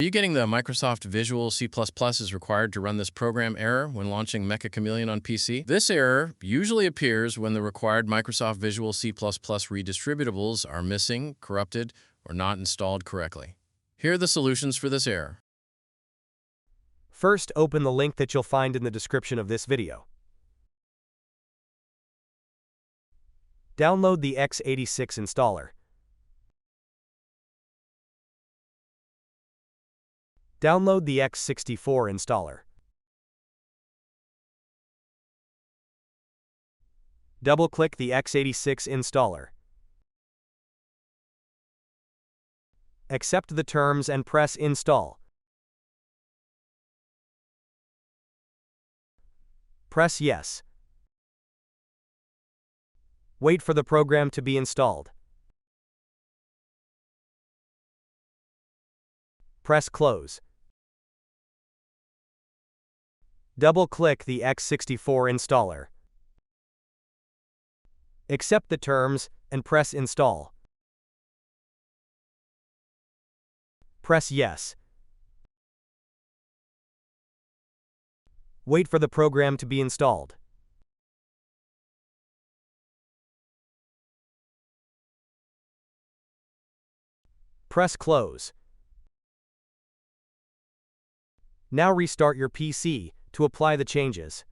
you getting the Microsoft Visual C++ is required to run this program error when launching Meccha Chameleon on PC? This error usually appears when the required Microsoft Visual C++ redistributables are missing, corrupted, or not installed correctly. Here are the solutions for this error. First, open the link that you'll find in the description of this video. Download the x86 installer. Download the x64 installer. Double-click the x86 installer. Accept the terms and press Install. Press Yes. Wait for the program to be installed. Press Close. Double-click the x64 installer. Accept the terms and press Install. Press Yes. Wait for the program to be installed. Press Close. Now restart your PC to apply the changes.